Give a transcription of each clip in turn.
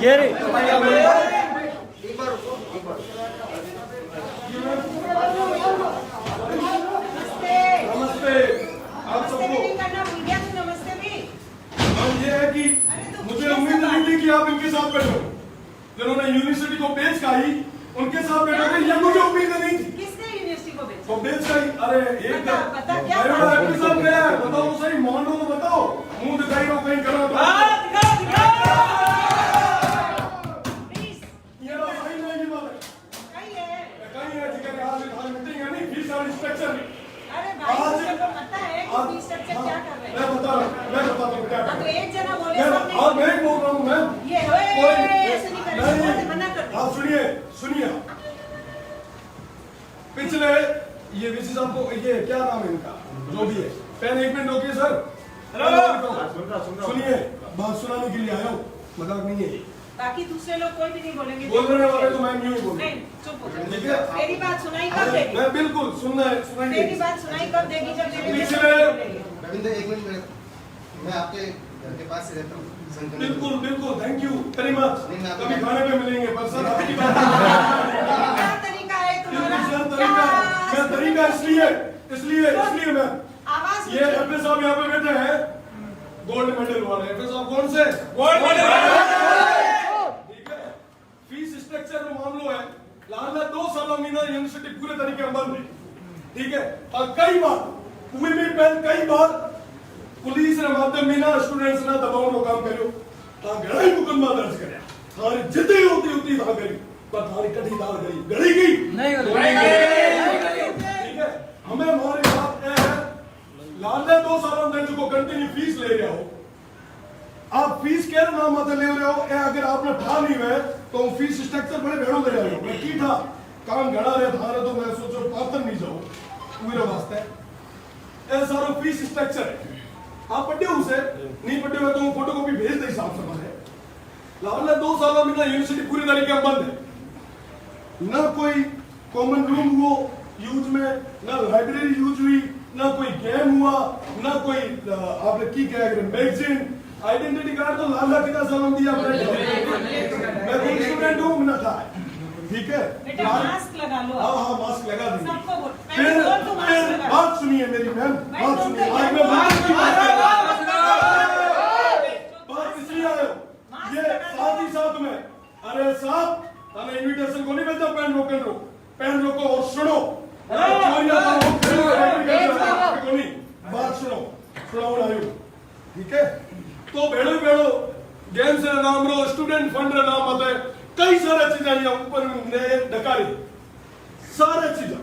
ये रे नमस्ते आप सबको। नमस्ते भी। और ये है कि मुझे उम्मीद नहीं थी कि आप इनके साथ बैठो, जिन्होंने यूनिवर्सिटी को बेच खाई उनके साथ बैठोगे, ये मुझे उम्मीद नहीं थी। किसने यूनिवर्सिटी को बेचा? तो बेच खाई। अरे एक बता क्या आपके साथ गया है, बताओ तो सही, मान लो तो बताओ, मुंह दिखाई हो कहीं करो तो। प्लीज ये तो सही नहीं की बात है। कहीं है। कहीं है जिक्र आज मीटिंग है नहीं, फीस और इंस्ट्रक्चर। अरे भाई मुझे तो पता है कि फीस स्ट्रक्चर क्या कर रहे हैं। मैं बताता हूँ क्या हाँ, तो एक जना बोले मैं सब नहीं। मैं ही बोल रहा हूँ। मैं ये होए, ऐसे नहीं करेंगे, नहीं, बोलते मना कर दो। आप सुनिए पिछले ये विशेष आपको ये क्या नाम है इनका जो भी है, पेन एक मिनट रोकिए सर। सुनिए, बात सुनाने के लिए आया हूँ, मजाक नहीं है। बाकी दूसरे लोग कोई भी नहीं बोलेंगे। बोलने वाले तो मैं यूं ही बोलूँ। नहीं, चुप हो जाओ। ठीक है? तेरी बात सुनाई कब देगी? मैं बिल्कुल सुनाई तेरी बात सुनाई कब देगी जब मेरे पिछले- रविंद्र एक मिनट मैं आपके घर के पास से रहता हूँ। बिल्कुल थैंक यू वेरी मच। कभी खाने पे मिलेंगे, पर सर आपकी बात क्या तरीका है तुम्हारा? मैं तरीका इसलिए मैं आवाज ये एफए साहब यहाँ पे बैठे हैं, गोल्ड मेडल वाले एफए साहब। कौन से? Gold medal. ठीक है, फीस स्ट्रक्चर में मामलो है लाला 2 सालों में ना यूनिवर्सिटी पूरे तरीके से बंद है। ठीक है, और कई बार पुलिस ने माध्यम में ना स्टूडेंट्स ना दबाव नो काम करो, ता घणाई मुकदमा दर्ज करया, थारी जिद्दी होती था करी, पर थारी कठी दाल गई गड़ी गई नहीं गई। ठीक है, हमें हमारे बात है लाले 2 सालों में जो कंटिन्यू फीस ले रहे हो, आप फीस के नाम मत ले रहे हो। अगर आपने ठा नहीं हुए तो फीस स्ट्रक्चर बड़े भेड़ों ले रहे हो। मैं की था काम घड़ा रहे थारे, तो मैं सोचो पात्र नहीं जाओ मेरे वास्ते। ए सारा फीस स्ट्रक्चर है, आप पढ़े उसे नहीं पढ़े हुए तो फोटो कॉपी भेज दे हिसाब से हमारे। लाला 2 सालों में ना यूनिवर्सिटी पूरी तरीके से बंद है, ना कोई कॉमन रूम हुआ यूज में, ना लाइब्रेरी यूज हुई, ना कोई गेम हुआ, ना कोई आपने की क्या मैगजीन आइडेंटिटी कार्ड तो लाला कितना सालों दिया मैं कोई स्टूडेंट हूँ ना था। ठीक है, बेटा मास्क लगा लो। हाँ मास्क लगा देंगे। सबको बोल। फिर बोल तो मास्क लगा। बात सुनिए मेरी मैम, बात सुनिए। आज मैं बात इसलिए आया हूँ, ये साथ ही साथ में, अरे साहब हमें इनविटेशन को नहीं मिलता, पेन रोको और सुनो। बात सुनो आयु। ठीक है, तो भेड़ो गेम से नाम रो, स्टूडेंट फंड रा नाम आता है, कई सारे चीजें यहाँ ऊपर ने डकारी सारे चीजें।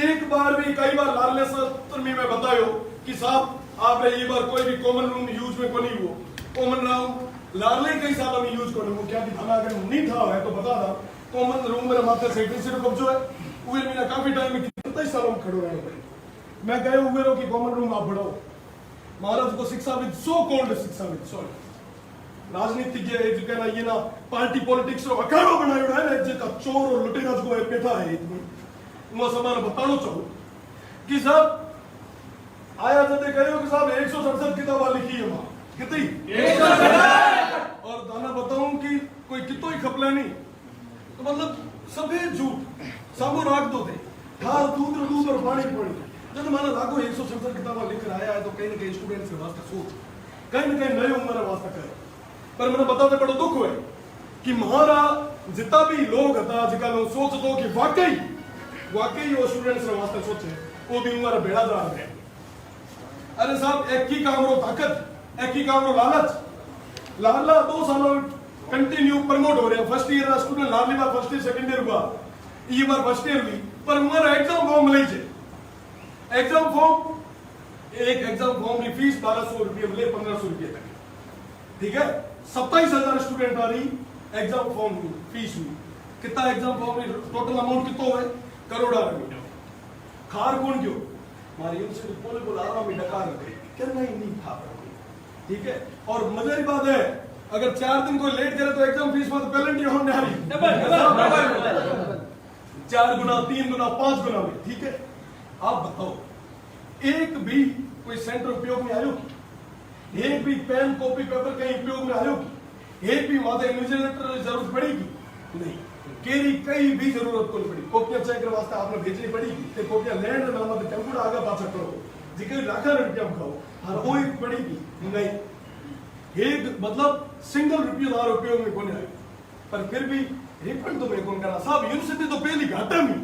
एक बार भी कई बार लाले सत्र में बतायो कि साहब आपने ये बार कोई भी कॉमन रूम यूज में को नहीं हुआ, कॉमन रूम लाले कई सालों में यूज करो क्या कि थाना अगर नहीं था है तो बता था। कॉमन रूम मेरे माथे से सिर्फ कब्जो है उहे मेरा काफी टाइम में कितना सालों में खड़ो रहने पड़े। मैं गए हुए रो कि कॉमन रूम आप बढ़ाओ महाराज को शिक्षा विद सो कॉल्ड शिक्षा विद सॉरी राजनीतिज्ञ कहना ये ना पार्टी पॉलिटिक्स रो अखाड़ो बनायो है ना, जेका चोर और लुटेरा जो बैठा है मैं समान बताना चाहूँ कि साहब आया जब कहो कि साहब 167 किताबा लिखी है वहां कितनी 167 और दाना बताऊं कि कोई कितो ही खपला नहीं, तो मतलब सभी झूठ सामू राख दो थे ठार दूध और पानी जब माना लागू 167 किताबा लिख रहा है तो कहीं ना कहीं स्टूडेंट्स के वास्ते सोच कहीं ना कहीं नए उम्र वास्ते करे। पर मैंने बताते बड़ा दुख हुए कि महारा जितना भी लोग था जिका लोग सोच दो कि वाकई वो स्टूडेंट्स के वास्ते सोचे वो भी उम्र बेड़ा जा रहे। अरे साहब एक ही काम रो ताकत, एक ही काम रो लालच। लाला 2 सालों कंटिन्यू प्रमोट हो रहे हैं। फर्स्ट ईयर स्टूडेंट लाली बार फर्स्ट ईयर सेकंड ईयर हुआ, ये बार फर्स्ट ईयर हुई, पर उम्र एग्जाम फॉर्म मिले छे। एग्जाम फॉर्म एक एग्जाम फॉर्म की फीस 1200 रुपये मिले 1500 रुपये तक। ठीक है, 27,000 स्टूडेंट आ रही एग्जाम फॉर्म की फीस हुई। कितना एग्जाम फॉर्म की टोटल अमाउंट कितना है? करोड़ा रुपये। खार कौन क्यों हमारी यूनिवर्सिटी बोल आराम में डकार गई करना ही नहीं था। ठीक है, और मजे की बात है अगर 4 दिन कोई लेट करे तो एग्जाम फीस में तो पेनल्टी होने आ रही 4 गुना 3 गुना 5 गुना में। ठीक है, आप बताओ एक भी कोई सेंटर उपयोग में आयो? एक भी पेन कॉपी पेपर कहीं उपयोग में आयो? एक भी माता इन्विजिलेटर जरूरत पड़ेगी नहीं केरी कई भी जरूरत को पड़ी कॉपियां चेक करने वास्ते आपने भेजनी पड़ेगी ते कॉपियां लैंड नाम मत टेम्पू आगे पाछा करो जी कई लाखा रुपया खाओ हर वो एक पड़ेगी नहीं एक मतलब सिंगल रुपये 10 रुपयों में कोने आए पर फिर भी रिफंड तो मैं कौन करना साहब यूनिवर्सिटी तो पहली घाटे में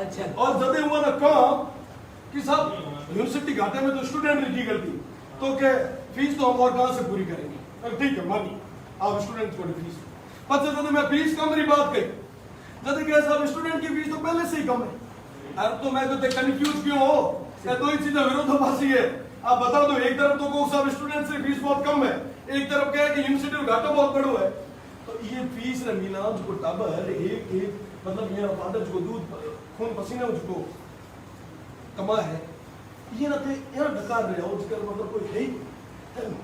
अच्छा और जदे हुआ ना काम कि साहब यूनिवर्सिटी घाटे में तो स्टूडेंट की गलती तो क्या फीस तो हम और कहां से पूरी करेंगे ठीक है मानी आप स्टूडेंट को फीस पता जब मैं फीस कम री बात कही जब क्या साहब स्टूडेंट की फीस तो पहले से ही कम है अब तो मैं तो कंफ्यूज क्यों हो क्या दो ही चीजें विरोधाभासी है आप बता दो एक तरफ तो को साहब स्टूडेंट से फीस बहुत कम है एक तरफ क्या है कि यूनिवर्सिटी में घाटा बहुत बड़ा है तो ये फीस रमीना जो टबर एक एक मतलब ये फादर जो दूध खून पसीना उसको कमा है ये ना थे यार डकार रहे हो जिसका मतलब कोई है ही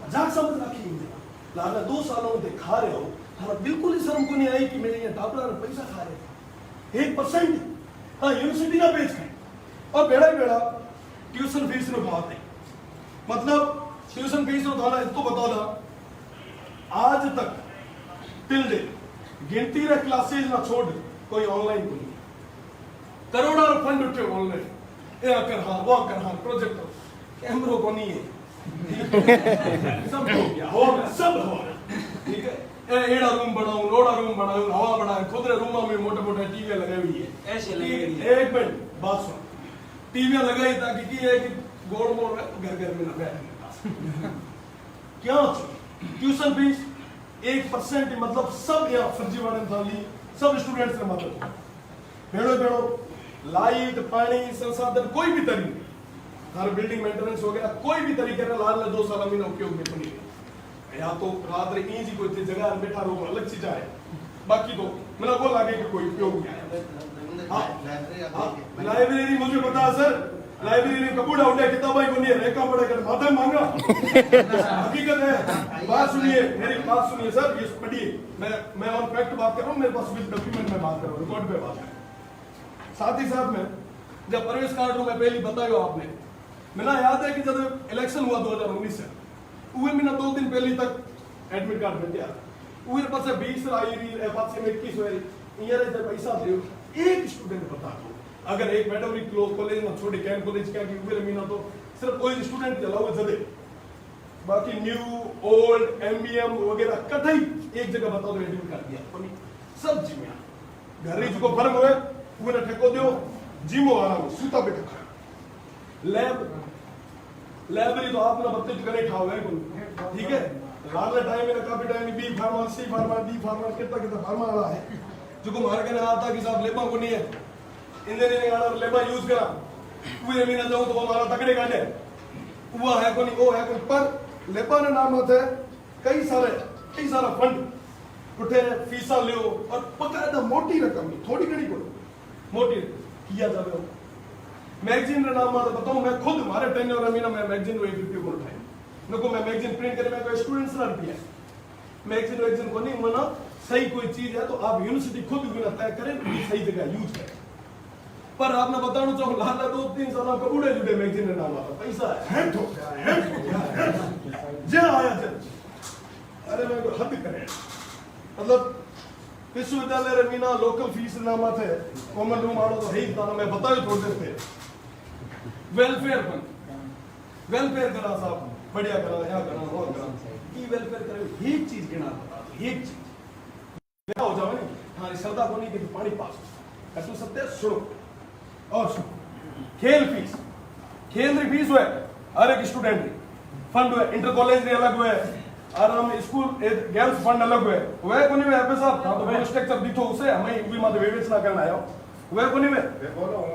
मजाक समझ रखी है लाला 2 सालों में खा रहे हो हमारा बिल्कुल ही शर्म को नहीं आई कि मेरे ये डाबरा पैसा खा रहे 1% हाँ यूनिवर्सिटी का बेच खाए और बेड़ा ही बेड़ा ट्यूशन फीस में बहुत है मतलब ट्यूशन फीस में थाना इसको बता दा आज तक टिल डे गिनती रे क्लासेस ना छोड़ कोई ऑनलाइन को नहीं करोड़ों फंड उठे ऑनलाइन ये कर हाँ प्रोजेक्ट कैमरों को नहीं है सब हो गया होगा सब होगा ठीक है एड़ा रूम बनाऊं लोड़ा रूम बनाऊं हवा बनाऊं खुद रे रूम में मोटे मोटे टीवी लगाई हुई है ऐसे लगी हुई है। एक मिनट बात सुन टीवी लगाई ताकि की है कि गोड़ मोड़ घर घर में ना बैठे क्या ट्यूशन फीस 1% मतलब सब यहाँ फर्जी वाले थाली सब स्टूडेंट्स ने मतलब भेड़ो भेड़ो लाइट पानी संसाधन कोई भी तरीके हर बिल्डिंग मेंटेनेंस हो गया कोई भी तरीके का लाल 2 साल महीना उपयोग में तो नहीं या तो रात रे इजी कोई जगह बैठा रहो अलग चीज है बाकी तो मेरा को लगे कि कोई उपयोग नहीं है लाइब्रेरी मुझे पता है सर लाइब्रेरी में कपूड़ा उठे किताबें को नहीं रेखा पढ़े कर माथा मांगा हकीकत है बात सुनिए मेरी बात सुनिए सर ये पढ़िए मैं ऑन फैक्ट बात कर रहा हूँ मेरे पास विद डॉक्यूमेंट में बात कर रहा हूँ रिकॉर्ड पे बात है साथ ही साथ में जब प्रवेश कार्ड मैं पहले बताया आपने मेरा याद है कि जब इलेक्शन हुआ 2019 से उहे में 2 दिन पहले तक एडमिट कार्ड मिल गया उहे पर से 20 आई रही पास से 21 हुई ये रे पैसा दे एक स्टूडेंट बता दो अगर एक मैडम क्लोज कॉलेज में छोटे कैंप कॉलेज क्या कि उहे में तो सिर्फ कोई स्टूडेंट के अलावा जदे बाकी न्यू ओल्ड एमबीएम वगैरह कतई एक जगह बता दो एडमिट कार्ड दिया कोनी सब जिम्मेदार घर को फर्म हुए उहे ठेको दियो जिमो आराम सूता पे ठका लाइब्रेरी तो आपने बत्ते करे ठाव है ठीक है लाल टाइम में काफी टाइम बी फार्मा सी फार्मा डी फार्मा कितना फार्मा वाला है जो को मार के आता कि साहब लेबा को नहीं है इंजीनियरिंग वाला लेबा यूज करा वो भी ना जाऊं तो हमारा तगड़े काटे वो है को नहीं वो है को पर लेबा ने नाम होता है कई सारा फंड उठे फीसा लियो और बकायदा मोटी रकम थोड़ी घड़ी को मोटी किया जावे मैगजीन रे नाम मां बताऊं मैं खुद हमारे टेन्योर में ना मैं मैगजीन रो 1 रुपया को उठाई मेरे को मैं मैगजीन प्रिंट करे मैं कोई स्टूडेंट्स ना रुपया मैगजीन को नहीं मना सही कोई चीज है तो आप यूनिवर्सिटी खुद भी ना तय करें सही जगह यूज करें पर आपने बताना चाहूं लाला 2-3 साल का बूढ़े जुड़े मैगजीन रे नाम आता पैसा है तो जे आया जब अरे मैं हद करे मतलब विश्वविद्यालय रमीना लोकल फीस नाम थे कॉमन रूम आड़ो तो है ही मैं बतायो थोड़ी देर थे वेलफेयर फंड वेलफेयर करा साहब बढ़िया करा या करा और करा की वेलफेयर करे एक चीज गिना बता दो एक चीज क्या हो जावे हां श्रद्धा को नहीं कि पानी पास ऐसा सत्य सुनो और सुनो खेल री फीस हुए हर एक स्टूडेंट फंड हुए इंटर कॉलेज रे अलग हुए आराम स्कूल गर्ल्स फंड अलग हुए वह कोनी में एपे साहब तो वो स्ट्रक्चर दिखो उसे हमें भी माते विवेचना करना आयो वह कोनी में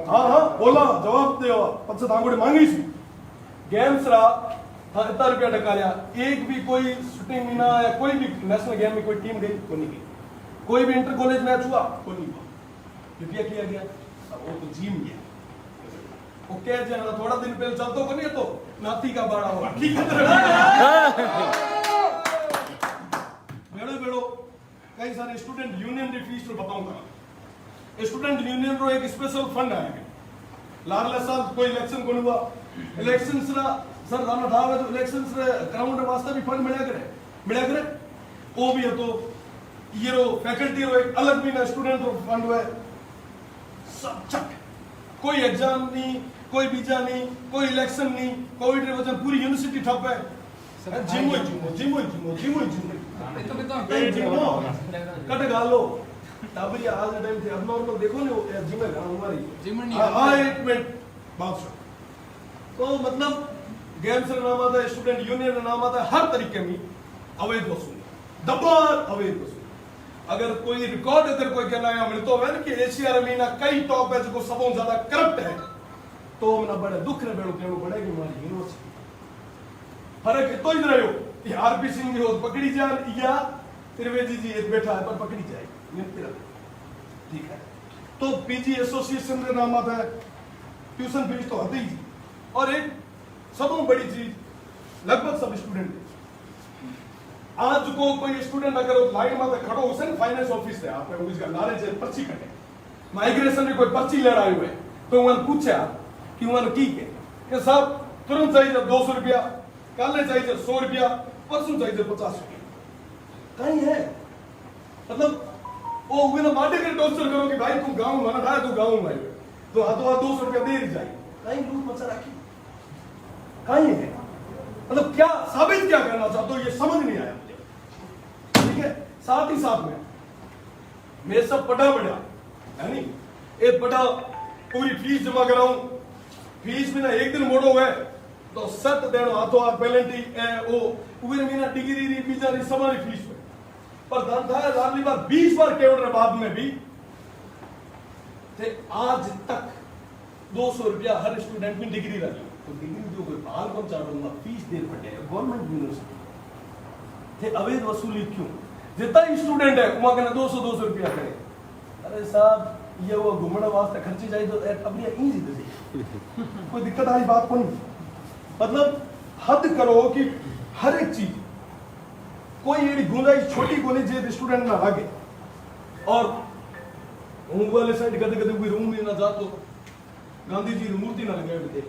हां बोला जवाब दे पछ तांगुड़ी मांगी सी गेम्स रा हां इतना रुपया डकाया एक भी कोई शूटिंग मीना या कोई भी नेशनल गेम में कोई टीम गई कोनी गई कोई भी इंटर कॉलेज मैच हुआ कोनी हुआ रुपया किया गया वो तो जीम गया वो कह जाना थोड़ा दिन पहले चलतो को नहीं तो नाती का बाड़ा होगा ठीक है बेड़ो कई सारे स्टूडेंट यूनियन की फीस बताऊंगा स्टूडेंट यूनियन रो एक स्पेशल फंड आएगा लारले साल कोई इलेक्शन को हुआ इलेक्शंस रा सर राना था तो इलेक्शंस रे ग्राउंड वास्ते भी फंड मिला करे वो भी है तो ये रो फैकल्टी रो एक अलग भी ना स्टूडेंट रो फंड है सब चक कोई एग्जाम नहीं कोई बीजा नहीं कोई इलेक्शन नहीं कोविड रे वजह पूरी यूनिवर्सिटी ठप है जिमो कट गालो तब ये आज टाइम थे अब नॉर्मल देखो ने जिम है हमारी जिम नहीं हां एक मिनट बात सुन तो मतलब गेम्स का नाम आता है स्टूडेंट यूनियन का नाम आता है हर तरीके में अवैध वसूली दबार अवैध वसूली अगर कोई रिकॉर्ड अगर कोई कहना है मिलतो है कि एशिया रमीना कई टॉप है जो सबों ज्यादा करप्ट है तो मना बड़े दुख रे बेड़ो केड़ो बड़े की हमारी यूनिवर्सिटी फर्क तो ही रहो कि आरपी सिंह जी हो पकड़ी जाए या त्रिवेदी जी एक बैठा है पर पकड़ी जाएगी मिलती रहे ठीक है तो पीजी एसोसिएशन का नाम आता है ट्यूशन फीस तो आती ही और एक सबों बड़ी चीज लगभग सब स्टूडेंट आज को कोई स्टूडेंट अगर लाइन में खड़ो हो से फाइनेंस ऑफिस से आप उसका नारे से पर्ची कटे माइग्रेशन में कोई पर्ची ले आए हुए तो उन्होंने पूछा कि उन्होंने की के ये साहब तुरंत चाहिए 200 रुपया कल चाहिए 100 रुपया परसों चाहिए 50 रुपया कहीं है मतलब वो हुए ना माटे के टॉर्चर करो कि भाई तू गाँव में ना तू गाँव में तो हाथों हाथ 200 रुपया दे ही जाए कहीं लूट मचा रखी कहीं है मतलब क्या साबित क्या करना चाहते हो ये समझ नहीं आया मुझे ठीक है साथ ही साथ में मैं सब पढ़ा है नहीं एक पढ़ा पूरी फीस जमा कराऊं फीस में ना एक दिन मोड़ो है तो 7 दिन हाथों हाथ पेलेंटी वो उबेर मीना डिग्री री बीजा री समारी फीस में पर धंधा है लाली बार 20 बार केवल बाद में भी थे आज तक 200 रुपया हर स्टूडेंट में डिग्री रही तो डिग्री जो कोई बाहर को चाहूंगा फीस देर पड़े गवर्नमेंट यूनिवर्सिटी थे अवैध वसूली क्यों जितना स्टूडेंट है वहां कहना 200 रुपया करे अरे साहब ये वो घूमने वास्ते खर्ची चाहिए तो अपनी इजी दे कोई दिक्कत वाली बात को नहीं मतलब हद करो कि हर एक चीज कोई एडी गुंजाइश छोटी को नहीं जे स्टूडेंट ना लागे और हूं वाले साइड कदे कदे कोई रूम में ना जातो गांधी जी की मूर्ति ना लगाए दे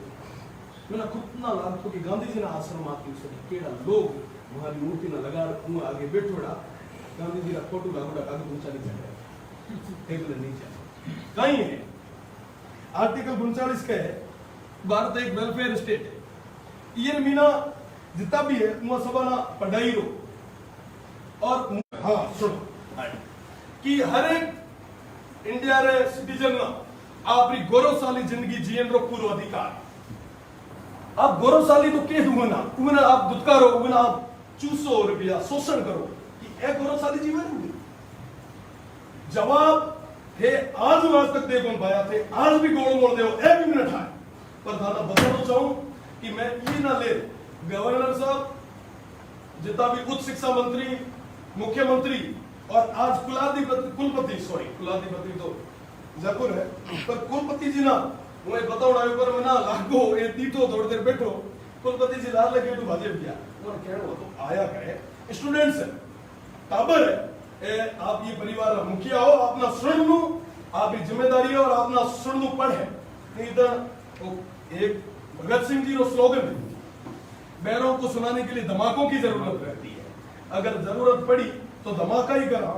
मैंने खुद ना लागतो कि गांधी जी ना आश्रम आती से केड़ा लोग वहां मूर्ति ना लगा रखूं आगे बैठोड़ा गांधी जी का फोटो लागोड़ा कागज ऊंचा नहीं चढ़े टेबल नहीं चढ़े कहीं है आर्टिकल 39 का है भारत एक वेलफेयर स्टेट है ये मीना जितना भी है वहां सबना पढ़ाई रो और हाँ सुनो कि हर एक इंडिया रे सिटीजन ना आपरी गौरवशाली जिंदगी जीवन रो पूरा अधिकार आप गौरवशाली तो के हुए ना आप दुत्कारो हुए ना आप चूसो रुपया शोषण करो कि ए गौरवशाली जीवन हुई जवाब थे आज तक देखो पाया थे आज भी गोड़ मोड़ दे एक भी मिनट है पर दादा बताना चाहूं कि मैं ये ना ले गवर्नर साहब जितना भी उच्च शिक्षा मंत्री मुख्यमंत्री और आज कुलपति तो जयपुर है पर कुलपति जी ना मुझे बताओ ना ऊपर में ना लागो ये तीतो थोड़ी देर बैठो कुलपति जी लाल लगे तो भाजपा दिया उन्होंने कहना तो आया करे स्टूडेंट्स है टाबर है आप ये परिवार मुखिया हो अपना सुन लो आप ये जिम्मेदारी है और अपना सुन लो पढ़े इधर एक भगत सिंह जी का स्लोगन है बैरों को सुनाने के लिए धमाकों की जरूरत रहती है अगर जरूरत पड़ी तो धमाका ही करा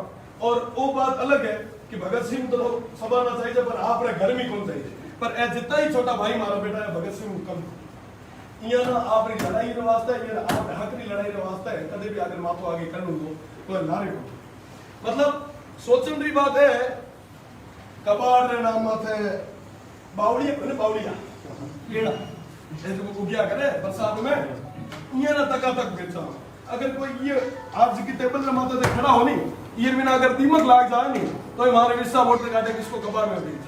और वो बात अलग है कि भगत सिंह तो सभा ना चाहिए पर आप घर में कौन चाहिए पर जितना ही छोटा भाई मारा बेटा है भगत सिंह कम ये ना आपकी लड़ाई रे वास्ता है ये आप हक की लड़ाई रे वास्ता है कदे भी अगर माथो आगे कर लूं तो नारे को मतलब सोचने की बात है कबाड़ रे नाम माथे बावड़िया केड़ा ऐसे को क्या करे बरसात में ये ना तक बेचा अगर कोई ये आज की टेबल में माथा से खड़ा हो नहीं ये बिना अगर दीमक लाग जाए नहीं तो हमारे विस्सा वोटर काटे किसको कबाड़ में भेज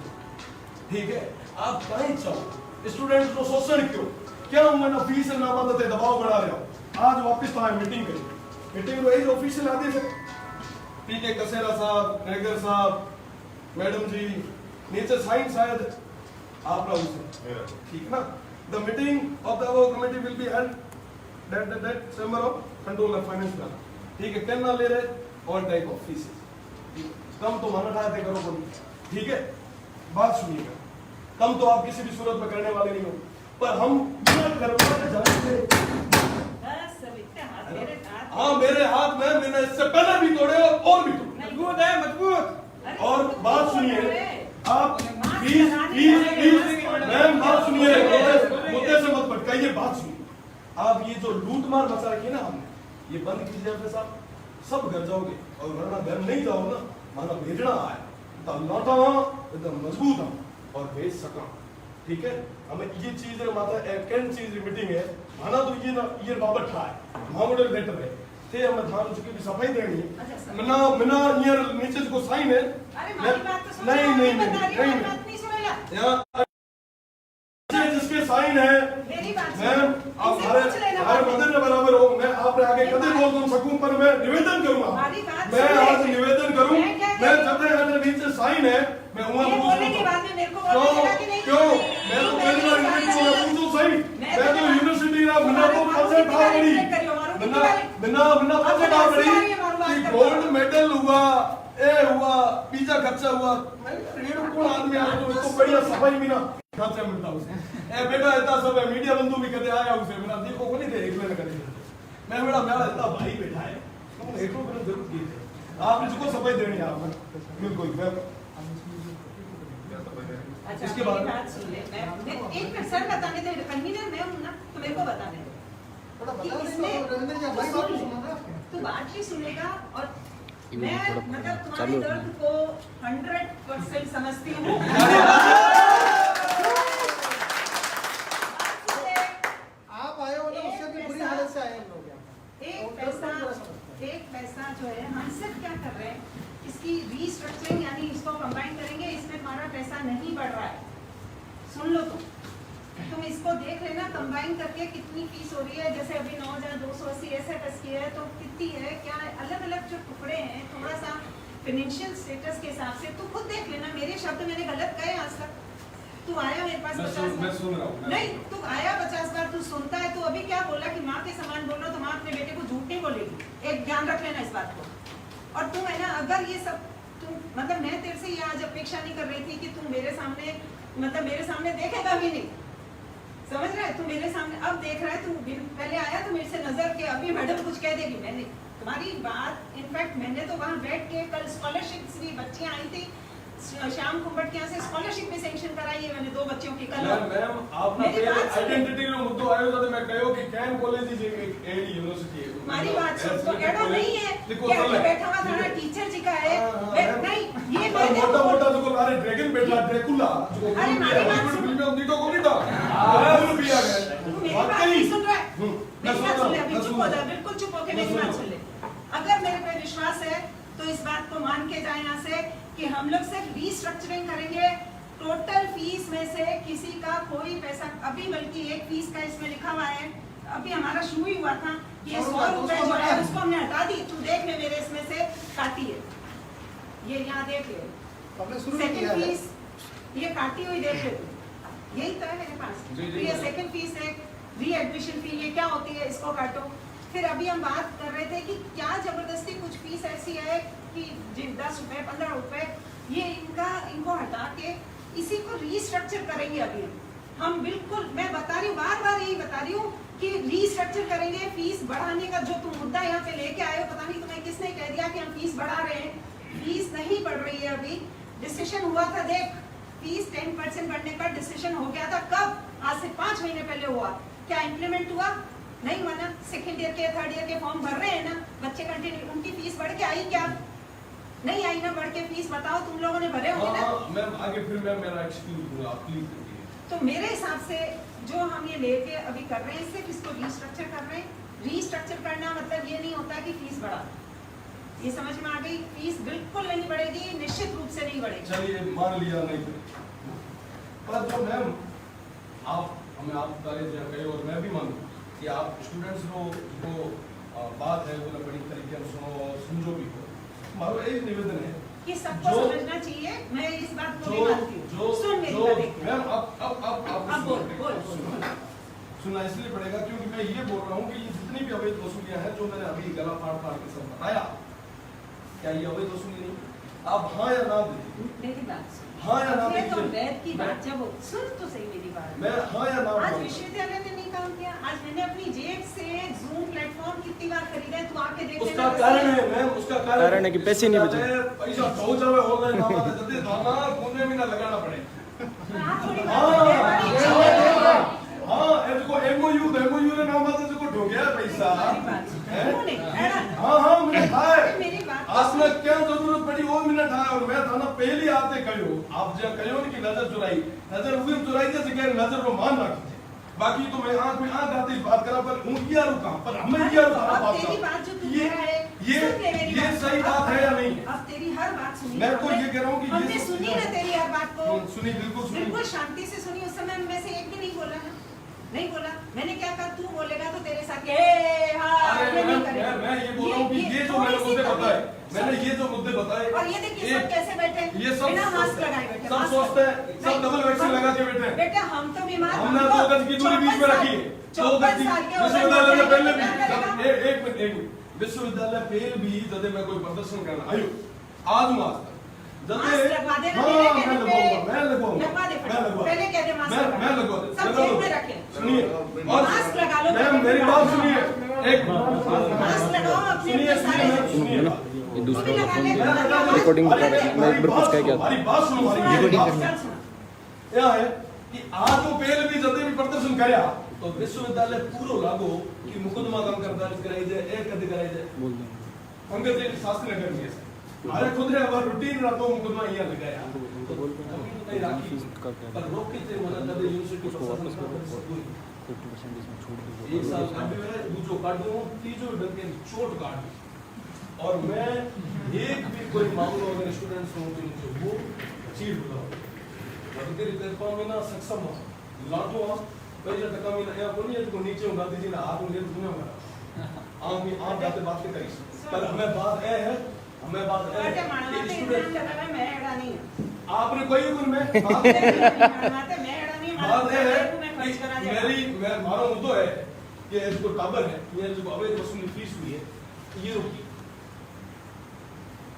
ठीक है आप कहीं चाहो स्टूडेंट को शोषण क्यों क्या मैंने फीस ना माता दबाव बढ़ा रहे हो आज वापस तो मीटिंग करी मीटिंग में ऑफिशियल आदेश है पीके कसेरा साहब नगर साहब मैडम जी नीचे साइन शायद आप लोग ठीक ना the meeting of the committee will be held that chamber of control of finance plan ठीक है करना ले रहे ऑल टाइप ऑफ फीसेस कम तो माना ठाते करो कोई ठीक है बात सुनिएगा कम तो आप किसी भी सूरत में करने वाले नहीं हो पर हम बिना करवाने जाने से हाँ मेरे हाथ में मैंने इससे पहले आप ये जो लूट मार मचा रखी है ना हमने, ये बंद कीजिए एफएस साहब, सब घर जाओगे और वरना घर नहीं जाओ ना, माना भेजना आया तो लौटा एकदम मजबूत हम और भेज सका, ठीक है। हमें ये चीज माता कैन चीज मीटिंग है माना तो ये ना ये बाबत था मामूल लेटर है थे हम धान चुके भी सफाई देनी है मना मना ये नीचे को साइन है। अरे हमारी बात तो सुनो, नहीं मैं नहीं बता रही हूँ, नहीं बात नहीं सुनेगा। यहाँ जिसके साइन है मेरी बात मैम सुनो, आप इनसे पूछ लेना हमारे बात। मदर ने बराबर हो, मैं आपने आगे कदम बोल सकूं पर मैं निवेदन करूंगा, हमारी बात मैं सुन ले। आज निवेदन करूं, मैं क्या मैं कह जब तक मेरे नीचे साइन है मैं वहां ये बोलने के बाद में मेरे को बोलने लगा कि नहीं क्यों मैं तो पहली बार इंग्लिश में पूछूं सही, मैं तो यूनिवर्सिटी का बिना तो पचे था बड़ी बिना बिना पचे था बड़ी कि गोल्ड मेडल हुआ ए हुआ पिज्जा खर्चा हुआ, मैं रेड कौन आदमी आया तो इसको बढ़िया सफाई भी ना खर्चा मिलता उसे ए बेटा इतना सब है मीडिया बंधु भी कहते आया उसे बिना देखो को नहीं थे एक लेने करे मैं बेटा मेरा इतना भाई बैठा है तुम एक को जरूर की थे आपने जिसको सफाई देनी है आप बिल्कुल मैं अच्छा इसके मेरी बाद बात सुन ले, मैं एक मिनट सर बताने दे, कन्वीनर मैं हूँ ना तो मेरे को बताने दे थोड़ा कि बता इसमें दो रविंद्र जी हमारी बात सुनो ना। तू बात भी सुनेगा और इवन मैं थोड़ा मतलब तुम्हारे चालू दर्द को 100% समझती हूँ। आप आए हो ना उससे भी बुरी हालत से आए हम लोग यहाँ। एक पैसा जो है हम सिर्फ क्या कर रहे हैं, इसकी रीस्ट्रक्चरिंग यानी इसको कंबाइन करेंगे, इसमें तुम्हारा पैसा नहीं बढ़ रहा है। सुन लो तुम इसको देख लेना कंबाइन करके कितनी फीस हो रही है, जैसे अभी 9,280 एसएफएस की है तो कितनी है, क्या अलग अलग जो टुकड़े हैं, थोड़ा सा फाइनेंशियल स्टेटस के हिसाब से तू खुद देख लेना। मेरे शब्द मैंने गलत कहे आज तक? तू आया मेरे पास 50 मैं सुन रहा हूँ नहीं, तू आया 50 बार, तू सुनता है। तू अभी क्या बोला कि माँ के समान बोल रहा, तो माँ अपने बेटे को झूठ नहीं बोलेगी, एक ध्यान रख लेना इस बात को। और तू है ना, अगर ये सब तू मतलब मैं तेरे से ये आज अपेक्षा नहीं कर रही थी कि तू मेरे सामने मतलब मेरे सामने देखेगा भी नहीं, समझ रहा है? तू मेरे सामने अब देख रहा है, तू पहले आया तो मेरे से नजर के अभी मैडम कुछ कह देगी, मैंने तुम्हारी बात इनफैक्ट मैंने तो वहाँ बैठ के कल स्कॉलरशिप भी बच्चियां आई थी श्याम कुंभट के यहाँ से स्कॉलरशिप भी सैंक्शन कराई है मैंने 2 बच्चियों की कल। मैम आपने आइडेंटिटी નો મુદ્દો આવ્યો તો મેં કહ્યો કે કેન કોલેજ ઇઝ એડી યુનિવર્સિટી है हमारी बात सुन, तो कहना नहीं है कि अभी बैठा हुआ थाना टीचर जी का है नहीं, ये मैं मोटा मोटा जो मारे ड्रैगन बैठा ड्रैकुला जो अरे हमारी बात सुन, फिल्म में उनको को नहीं था फूल भी आ गए मेरी बात नहीं सुन रहा है, मेरी बात सुन ले, अभी चुप हो जा, बिल्कुल चुप होके मेरी बात सुन ले। अगर मेरे पे विश्वास है तो इस बात को मान के जाए यहाँ से कि हम लोग सिर्फ रीस्ट्रक्चरिंग करेंगे, टोटल फीस में से किसी का कोई पैसा, अभी बल्कि एक फीस का इसमें लिखा हुआ है, अभी हमारा शुरू ही हुआ था, ये 100 रुपए जो है उसको हमने हटा दी, तू देख में मेरे इसमें से काटी है, ये यहाँ देख ले हमने शुरू किया सेकंड है। फीस, ये काटी हुई देख ले, यही तो है मेरे पास। जी, तो ये सेकंड फीस है, री एडमिशन फी, ये क्या होती है इसको काटो। फिर अभी हम बात कर रहे थे कि क्या जबरदस्ती कुछ फीस ऐसी है कि 10 रुपए 15 रुपए ये इनको हटा के इसी को रीस्ट्रक्चर करेंगे। अभी हम बिल्कुल, मैं बता रही हूँ, बार बार यही बता रही हूँ कि रीस्ट्रक्चर करेंगे। फीस बढ़ाने का जो तुम मुद्दा यहाँ पे लेके आए हो, पता नहीं तुम्हें किसने कह दिया कि हम फीस बढ़ा रहे हैं, फीस नहीं बढ़ रही है। अभी डिसीजन हुआ था, देख फीस 10% बढ़ने का डिसीजन हो गया था, कब? आज से 5 महीने पहले हुआ। क्या इम्प्लीमेंट हुआ? नहीं हुआ ना। सेकेंड ईयर के थर्ड ईयर के फॉर्म भर रहे हैं ना बच्चे, कंटिन्यू उनकी फीस बढ़ के आई क्या? नहीं आई ना बढ़ के फीस, बताओ तुम लोगों ने भरे होंगे ना। मैम आगे फिर मैं मेरा एक्सक्यूज दूंगा, आप प्लीज करिए। तो मेरे हिसाब से जो हम ये लेके अभी कर रहे हैं, सिर्फ इसको रीस्ट्रक्चर कर रहे हैं। रीस्ट्रक्चर करना मतलब ये नहीं होता कि फीस बढ़ा, ये समझ में आ गई? फीस बिल्कुल नहीं बढ़ेगी, निश्चित रूप से नहीं बढ़ेगी। चलिए मान लिया नहीं, पर जो मैम आप हमें आप तारीफ कहे और मैं भी मानूं कि आप स्टूडेंट्स जो बात है वो बड़ी तरीके से सुनो और समझो भी हो। हमारा एक निवेदन है कि सबको समझना चाहिए, मैं इस बात को भी मानती हूँ। सुन मेरी बात एक मिनट। मैम अब बोल सुनना इसलिए पड़ेगा क्योंकि मैं ये बोल रहा हूँ कि ये जितनी भी अवैध वसूलियां हैं जो मैंने अभी गला फाड़ फाड़ के सब बताया, क्या ये अवैध वसूली नहीं? आप हाँ या ना दीजिए। मेरी बात सुन, हाँ या ना ये तो दीजिए। वैध की बात, जब सुन तो सही मेरी बात। मैं हाँ या ना आज बोलूंगा। विश्वविद्यालय ने नहीं काम किया, आज मैंने अपनी जेब से जूम प्लेटफॉर्म कितनी बार खरीदा है, तू आके देख उसका कारण है मैम, उसका कारण है कि पैसे नहीं बचे। पैसा बहुत जावे ऑनलाइन आवा जल्दी दाना कोने में ना लगाना पड़े। हाँ थोड़ी हाँ बात है, हाँ, एमओयू रे नाम आता पैसा है? नहीं, एड़ा। हाँ हाँ मैंने खाया है। मेरी बात आपने क्या जरूरत पड़ी वो मैंने खाया और मैं था ना पहले आते कहो आप जब कहो कि नजर चुराई नजर उसे चुराई थे जगह नजर को मान रखी थी बाकी तो मैं आंख में आंख आती बात करा पर हूं किया रुका पर हमें किया रुका अब तेरी बात जो तू कह रहा है ये सही बात है या नहीं है? अब तेरी हर बात सुनी मैं तो ये कह रहा हूँ कि हमने सुनी ना तेरी हर बात को सुनी बिल्कुल सुनी बिल्कुल शांति से सुनी उस समय में से एक भी नहीं बोला ना नहीं बोला मैंने क्या कहा तू बोलेगा तो तेरे साथ अरे मैं ये बोल रहा हूँ कि ये जो मैंने मुद्दे बताए मैंने ये जो मुद्दे बताए और ये देखिए सब कैसे बैठे ये सब बिना मास्क लगाए बैठे सब सोचते हैं सब डबल वैक्सीन लगा के बैठे हैं बेटा हम तो बीमार हमने 2 गज की दूरी बीच में रखी है 2 गज की विश्वविद्यालय में पहले भी एक मिनट विश्वविद्यालय पहले भी जब मैं कोई प्रदर्शन करना आयो आज मास्क मास्क लगवा देना मैं लगवाऊंगा पहले कह दे मास्क मैं लगवा दे सब जेब में रखें सुनिए मास्क लगा लो मैम मेरी बात सुनिए एक मास्क लगाओ अपने सुनिए ये दूसरा रिकॉर्डिंग बता रहा है मैं एक बार कुछ कह गया हमारी बात सुनो हमारी रिकॉर्डिंग करना यह है कि आज वो पहले भी जब भी प्रदर्शन करया तो विश्वविद्यालय पूरो लागो कि मुकदमा काम कर दर्ज कराई जाए एक कद कराई जाए बोल दो पंकज जी शास्त्री नगर में अरे खुद रे अब रूटीन रातो मुकदमा यहाँ लगाया तो नहीं राखी पर रोक के थे बोला तब यूनिवर्सिटी उसको वापस करो प्रशासन 50% इसमें छोड़ दो एक साल काट है दूसरो काट दूं तीसरो डर के चोट काट दूं और मैं एक भी कोई मामला अगर स्टूडेंट्स हो तो मुझे वो चीज बताओ अधिकारी प्लेटफॉर्म में ना सक्षम हो लाटो पहले टका में या कोनी है तो नीचे उड़ा दीजिए ना हाथ उंगली तुम्हें हमारा आप जाते बात के करी पर हमें बात है हमें बात है कि स्टूडेंट मैं एड़ा नहीं हूं आपने कोई उम्र में मैं एड़ा नहीं बात है खर्च करा कि मेरी मैं मारो मुद्दो है कि इसको टाबर है ये जो अवैध वसूली फीस हुई है ये रुकी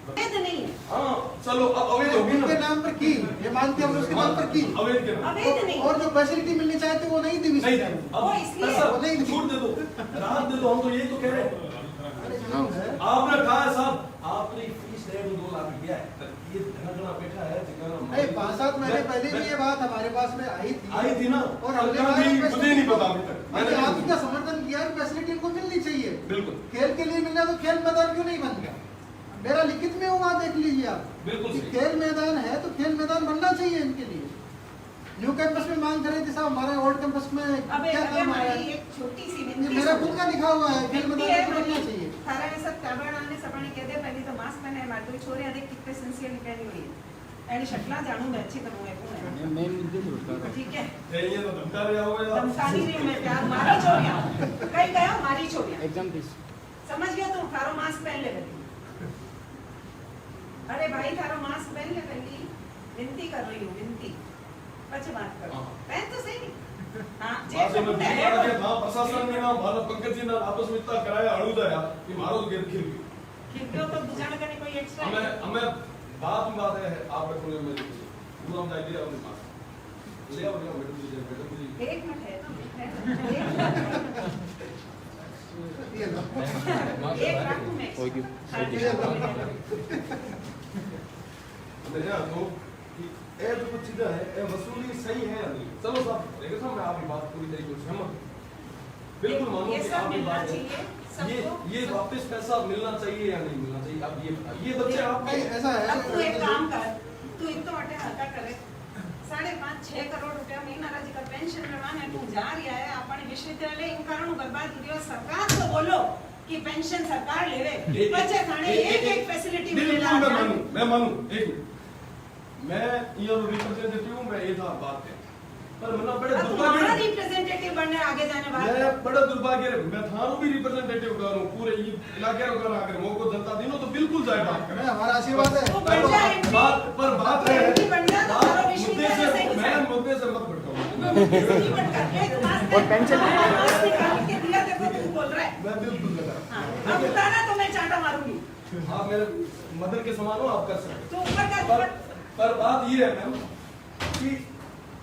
अवैध नहीं है हाँ चलो अब अवैध होगी उनके ना नाम पर की ये मानते हैं उसके नाम पर की अवैध के नाम अवैध नहीं और जो फैसिलिटी मिलनी चाहते वो नहीं दी नहीं विश्वविद्यालय अब वो इसलिए- पैसा वो नहीं छूट दे दो राहत दे दो हम तो यही तो कह रहे हैं आपने कहा है साहब आपने फीस 1.5-2 लाख रुपया है ये धना बैठा है नहीं 5-7 महीने पहले भी ये बात हमारे पास में आई थी ना और हमने सरकार कहा भी कि मुझे नहीं पता अभी तक मैंने आपका समर्थन किया कि फैसिलिटी इनको मिलनी चाहिए बिल्कुल खेल के लिए मिलना तो खेल मैदान क्यों नहीं बन गया मेरा लिखित में हुआ देख लीजिए आप बिल्कुल कि सही। खेल मैदान है तो खेल मैदान बनना चाहिए इनके लिए न्यू कैंपस में मांग करे थे साहब हमारे ओल्ड कैंपस में अबे क्या अबे काम आ रहा हमारी है एक छोटी सी ये विनती मेरा खुद का लिखा हुआ है खेल विनती मैदान है तो बनना मेरी चाहिए थारा ने सब काबड़ आने सपाने कह दे पहले तो मास्क पहने मार दो छोरे देख कितने सिंसियरली पहनी हुई है एडी शक्ला जानू मैं अच्छी करूं है मैं मुद्दे से उठा रहा ठीक है ये तो धमका रहा होगा यार धमकानी नहीं मैं प्यार मारी छोड़िया कहीं गया मारी छोड़िया एग्जाम प्लीज समझ गया तू थारो मास्क पहन ले पहले अरे भाई थारो मास्क पहन ले पहली विनती कर रही हूँ विनती पछ बात करो पहन तो सही हाँ बात जेब में में बिगाड़ के था प्रशासन ने ना भारत पंकज जी ने आपस में इतना कराया अड़ू दया कि मारो तो गिर खिल खिड़कियों तो बुझाने का नहीं कोई एक्स्ट्रा हमें बात है आप रखोगे मेरे पूरा हम जाइए अपने पास ले आओ मैडम जी एक मिनट है ये लो। एक रखूं मैं होगी देखना तो कि ये जो कुछ चीजें है ये वसूली सही है या नहीं चलो साहब देखो साहब मैं आपकी बात पूरी तरीके से सहमत हूं बिल्कुल मानो ये कि सब आपकी मिलना बात है चाहिए ये सबको ये वापस पैसा मिलना चाहिए या नहीं मिलना चाहिए अब ये बच्चे आप नहीं ऐसा है अब तू एक काम कर तू एक तो अटे हल्का करे 5.5-6 करोड़ रुपया महीना राजी का पेंशन रवाने तू जा रही है अपने विश्वविद्यालय इन कारण बर्बाद करियो सरकार तो बोलो कि पेंशन सरकार लेवे बच्चे थाने एक फैसिलिटी मिलेला मैं मानूं एक मिनट मैं ये रिप्रेजेंटेटिव हूं मैं ये था बात है पर मना बड़े तुम्हारा दुर्भाग्य रिप्रेजेंटेटिव बनने आगे जाने वाला मैं बड़ा दुर्भाग्य है मैं थारो भी रिप्रेजेंटेटिव करूं पूरे इलाके को करा अगर मौको जनता दिनो तो बिल्कुल जाए बात करें हमारा आशीर्वाद है तो बन जा एमपी बात पर बात है एमपी बन जा तो तारो विश्वविद्यालय से मैं मुद्दे से मत भटकाऊं और पेंशन निकाल के दिया देखो तू बोल रहा है मैं बिल्कुल लगा हाँ, अब उतारा तो मैं चांटा मारूंगी आप मेरे मदर के समान हो आप कर सकते तो ऊपर का हो पर बात ये है मैम कि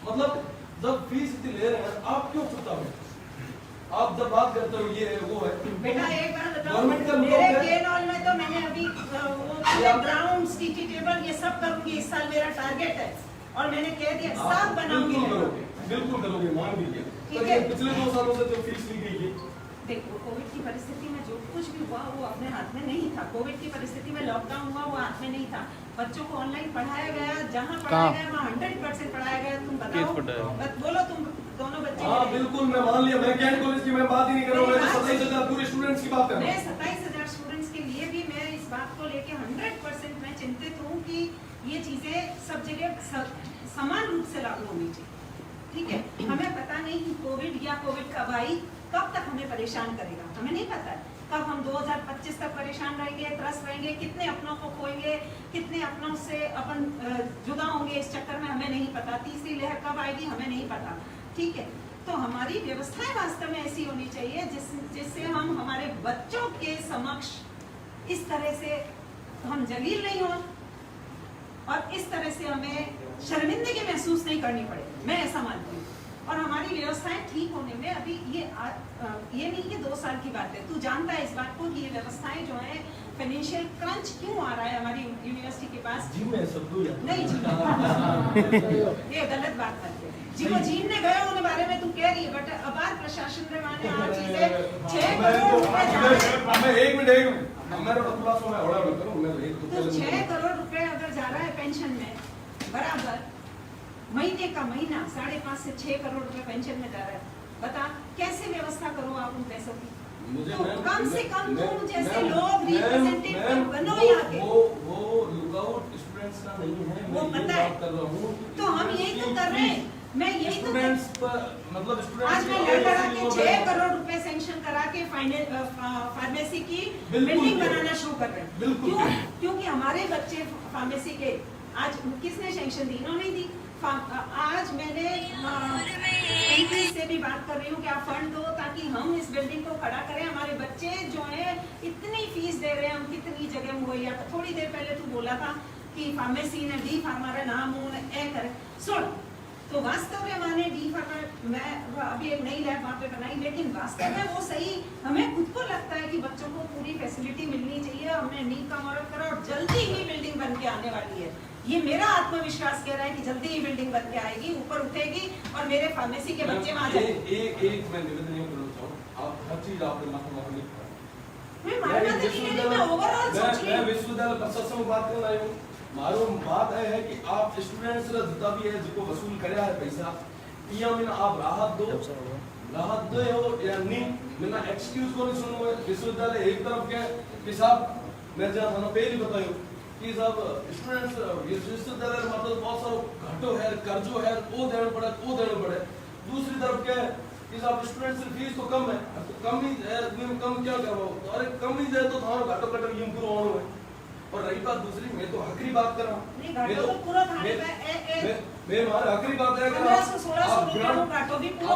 मतलब जब फीस इतनी ले रहे हैं आप क्यों चुपता हो आप जब बात करते हो ये वो है बेटा एक बार बताओ गवर्नमेंट का मेरे लोग है। के नॉल में तो मैंने अभी वो ग्राउंड स्टिकी टेबल ये सब करूंगी इस साल मेरा टारगेट है और मैंने कह दिया सब आप बनाऊंगी बिल्कुल करोगे मान लीजिए ठीक पर है। ये पिछले 2 सालों से जो फीस ली गई है देखो कोविड की परिस्थिति में लॉकडाउन हुआ वो हाथ में नहीं था, बच्चों को ऑनलाइन पढ़ाया गया, जहाँ पढ़ाया कहाँ? गया वहाँ 100% पढ़ाया गया। तुम किस बताओ, पढ़ाया? बोलो तुम दोनों बच्चे। हाँ बिल्कुल, मैं मान लिया, मैं कैंट कॉलेज की मैं बात ही नहीं कर रहा हूँ, मैं तो 27,000 पूरे स्टूडेंट्स की बात कर रहा मैं हूँ। 27,000 स्टूडेंट्स के लिए भी मैं इस बात को लेके 100% मैं चिंतित हूँ कि ये चीजें सब जगह समान रूप से लागू होनी चाहिए। ठीक है, हमें पता नहीं कि कोविड या कोविड कब आई, कब तक हमें परेशान करेगा, हमें नहीं पता है। कब हम 2025 तक परेशान रहेंगे, त्रस्त रहेंगे, कितने अपनों को खोएंगे, कितने अपनों से अपन जुदा होंगे इस चक्कर में, हमें नहीं पता। तीसरी लहर कब आएगी, हमें नहीं पता। ठीक है, तो हमारी व्यवस्थाएं वास्तव में ऐसी होनी चाहिए जिससे हम हमारे बच्चों के समक्ष इस तरह से हम जलील नहीं हो और इस तरह से हमें शर्मिंदगी महसूस नहीं करनी पड़े, मैं ऐसा मानती हूँ। और हमारी व्यवस्थाएं ठीक होने में अभी ये नहीं कि 2 साल की बात है। तू जानता है इस बात को कि ये व्यवस्थाएं जो है फाइनेंशियल क्रंच क्यों आ रहा है हमारी यूनिवर्सिटी के पास। जी मैं सब दो यार नहीं जी, ये गलत बात करते हैं। जिनको जीनने गए उन बारे में तू कह रही है, बट अबार प्रशासन रे माने आ चीजें 6 करोड़ रुपए जा रहे हैं। मैं एक मिनट मेरा थोड़ा सा मैं हौला मत करो, मैं तो 6 करोड़ रुपए अगर जा रहा है पेंशन में बराबर, महीने का महीना 5.5 से 6 करोड़ रुपए पेंशन में जा रहा है, बता कैसे व्यवस्था करो आप उन पैसों की। तो कम से कम तुम जैसे लोग रिप्रेजेंटेटिव बनो यहाँ के। वो लुकआउट स्टूडेंट्स का नहीं है, वो मैं पता ये है। बात कर रहा हूँ। तो हम यही तो कर रहे हैं, मैं यही तो स्टूडेंट्स पर मतलब स्टूडेंट्स आज मैं लड़ के 6 करोड़ रुपए सैंक्शन करा के फार्मेसी की बिल्डिंग बनाना शुरू कर रहे हैं। बिल्कुल। क्यों? क्योंकि हमारे बच्चे फार्मेसी के आज किसने सैंक्शन दी, इन्होंने दी। आज मैंने एमपी से भी बात कर रही हूँ कि आप फंड दो ताकि हम इस बिल्डिंग को खड़ा करें। हमारे बच्चे जो है इतनी फीस दे रहे हैं, हम कितनी जगह मुहैया। थोड़ी देर पहले तू बोला था कि फार्मेसी ने डी फार्मा नाम ए करे सुन, तो वास्तव में माने डी फार्मा मैं अभी एक नई लैब वहाँ पे बनाई, लेकिन वास्तव में वो सही हमें खुद को लगता है कि बच्चों को पूरी फैसिलिटी मिलनी चाहिए। हमने नींव का मुहूर्त करा और जल्दी ही बिल्डिंग बन के आने वाली है। ये मेरा आत्मविश्वास कह रहा है कि जल्दी ही बिल्डिंग बन के आएगी, ऊपर उठेगी और मेरे फार्मेसी के बच्चे वहाँ जाएंगे। एक मैं निवेदन ये करना चाहूँ, आप हर चीज आप मैं मानना तो नहीं है, मैं ओवरऑल सोच रही मैं हूँ। विश्वविद्यालय प्रशासन में बात करना आया हूँ। मारो बात है कि आप स्टूडेंट्स जितना भी है जिसको वसूल करया है पैसा, या मैंने आप राहत दो या नहीं, मैंने एक्सक्यूज को नहीं सुनो। विश्वविद्यालय एक तरफ के कि साहब मैं जहाँ थाना पहले बतायो कि साहब स्टूडेंट्स विश्वविद्यालय मतलब बहुत सारा घाटो है, कर्जो है, वो देना पड़े। दूसरी तरफ क्या है कि साहब स्टूडेंट्स की फीस तो कम है, तो कम ही कम क्या करवाओ, अरे कम ही दे तो थाना घाटो कटर यूं पूरा होना है। और रही बात दूसरी, मैं तो आखिरी बात कर रहा हूँ, नहीं घाटो तो पूरा थाने मैं हमारे आखिरी बात है कि 1500-1600 रुपए को घाटो भी पूरा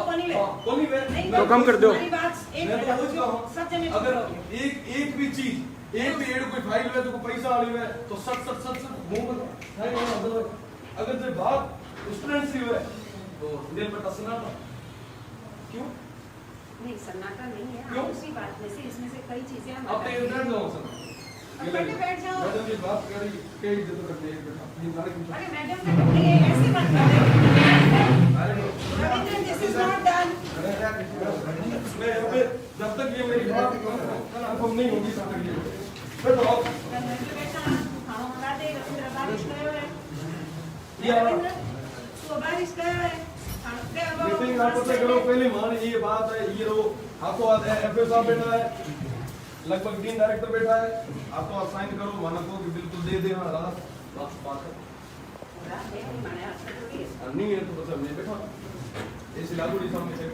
कोनी वे। नहीं, तो कम कर दो। हमारी बात एक मैं तो मिनट, वही कह रहा हूँ, सब जने अगर एक भी चीज एक भी एड कोई फाइल में तो कोई पैसा आनी है तो सट मुंह पर अगर जो बात स्टूडेंट्स की है तो दिल पर टसनाटा क्यों नहीं, सन्नाटा नहीं है। क्यों? उसी बात में से इसमें से कई चीजें हम आप हटाएंगे। बैठ जाओ सर, अब बैठ जाओ। मैडम ये बात करी के इज्जत करते हैं बेटा, ये नारे क्यों अरे मैडम का तो नहीं है, ऐसे बात कर रहे हैं। Ravindra, this is not done। मैं यहाँ पे जब तक ये मेरी बात कंफर्म नहीं होगी तब तक ये बैठो आप। रविंद्र बेटा, हाँ बता दे, रविंद्र बारिश गयो है। या- रविंद्र, तू बारिश गयो है। मीटिंग आप पता करो पहले मान ये बात है, ये रो हाथों हाथ है, एफओ साहब बैठा है, लगभग 3 डायरेक्टर बैठा है, आप तो साइन करो माना को कि बिल्कुल दे दे। हाँ राहत बात है नहीं है तो मतलब नहीं बैठा ऐसे लागू नहीं सामने से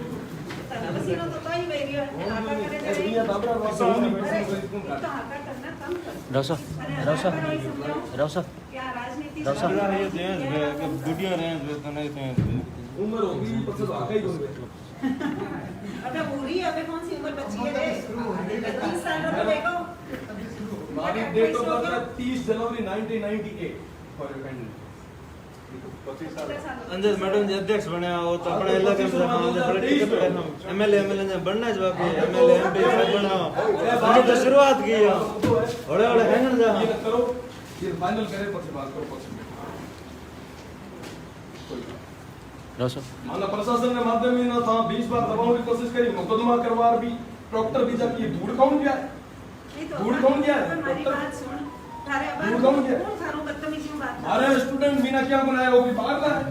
पसीना तो कहीं बह गया है। हाका करे ऐसे जाए। ये दाबरा वासा अरे, नहीं एक तो हाका करना कम कर। रौसा अरे, रौसा हाका करो, ये समझाओ। रौसा क्या राजनीति रौसा। चल रही है? वीडियो रेंज में तो नहीं थे उम्र होगी पर सब आका ही होंगे। अबे पूरी अबे कौन सी उम्र बची है रे? 30 साल तो देखो। हमारी डेट ऑफ बर्थ है 30 जनवरी 1998 फॉर योर काइंडनेस। अंजस मैडम जी अध्यक्ष बने हो तो अपने इलाके में एमएलए बनना है बाकी एमएलए एमपी बना हमने तो शुरुआत की है हौले हौले फाइनल जा ये करो, ये फाइनल करे पर से बात करो पर से रौसा माना प्रशासन ने माध्यम में था 20 बार दबाने की कोशिश करी, मुकदमा करवा भी, डॉक्टर भी जाके ये धूड़ कौन गया है? नहीं तो झूठ कौन किया है? हमारी बात सुन थारे अब झूठ कौन किया है? कौन थारो बदतमीजी में बात कर अरे स्टूडेंट बिना क्या बनाया वो भी पागल है।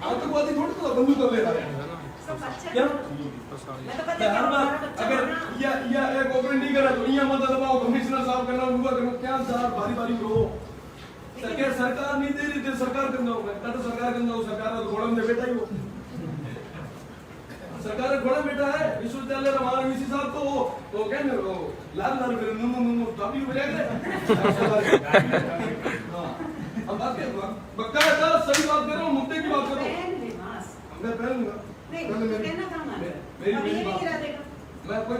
आतंकवादी थोड़ी तो बंदूक कर ले रहा है। सब बच्चे क्या? मैं तो पता हर क्या बार हमारा बच्चा अगर बना या एक ऑपरेट नहीं करा तो यहाँ मत दबाओ कमिश्नर साहब करना उनका करना क्या सार बारी बारी रो सरकार नहीं दे रही थी सरकार करना होगा कट सरकार करना हो सरकार तो घोड़ा में बैठा ही हो सरकार घोड़ा बैठा है विश्वविद्यालय हमारे वीसी साहब तो क्या ना वो लाल लाल फिर नुनु तभी हो जाएगा हां हम बात कर बक्का है सही बात कर रहा हूं मुद्दे की बात कर रहा हूं पहन ले मास्क मैं पहनूंगा नहीं पहले मेरी- कहना कहाँ माना मेरी अब ये मेरी नहीं बात गिरा देगा मैं कोई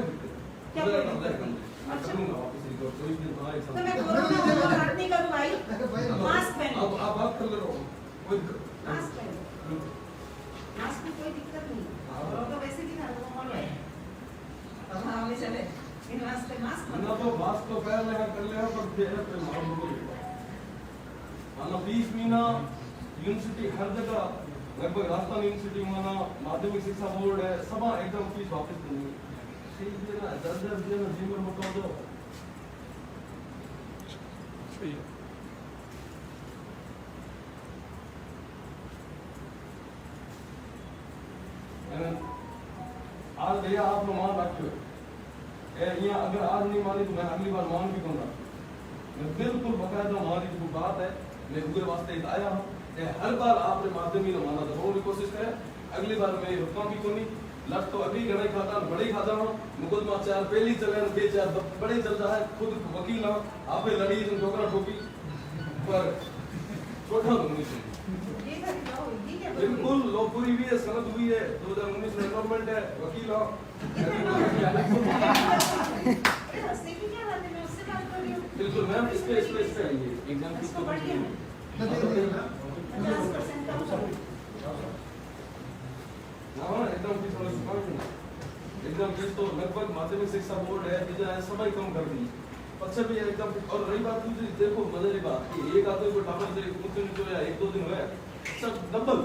क्या मुझे कोई करना है, दिक्कत? मैं करूंगा वापस रिकॉर्ड कोई दिन तो एक तो साथ मैं कोरोना वाला बात नहीं करूँ भाई भाई, मास्क पहनो अब आप बात कर ले रहो कोई मास्क पहनो मास्क में कोई दिक्कत नहीं और तो वैसे भी था वो कौन है अब हाँ हमें चले इन वास्ते मास्क ना तो बात तो पैर लगा कर ले पर फिर पे मार दूंगा माना 20 महीना यूनिवर्सिटी हर जगह लगभग राजस्थान यूनिवर्सिटी माना माध्यमिक शिक्षा बोर्ड है सब एकदम फीस वापस करनी है ठीक है ना 10 दिन जीवन मुका दो सही है आज भैया आप लोग मान रखियो यहाँ अगर आज नहीं मानी तो मैं अगली बार मान भी दूंगा मैं बिल्कुल बकायदा हमारी जो बात है मैं उनके वास्ते आया हूँ हर बार आपने माध्यमी ने माना जरूर की कोशिश करें अगली बार मैं रुकवा भी को नहीं लट तो अभी घने खाता बड़े खाता हूँ मुकदमा 4 पहली चले 2-4 बड़े चल रहा है खुद वकील हूँ आप लड़ी ठोकरा ठोकी पर छोटा नहीं ये कर जाओ ये क्या बोल रही बिल्कुल लो पूरी हुई है सनद हुई है 2019 में एनरोलमेंट है वकील हो हंसने की क्या बात है मैं उससे बात कर रही हूँ बिल्कुल मैम इस पे आइए एग्जाम की इसको बढ़िया है 50% कम करो हां एकदम की थोड़ा सुनाओ एकदम की तो लगभग माध्यमिक शिक्षा बोर्ड है जिसे समय कम कर दी अच्छा भी एकदम और रही बात दूसरी देखो मजे की बात कि एक आदमी को टावर से कुछ दिन जो या 1-2 दिन हुए सब डबल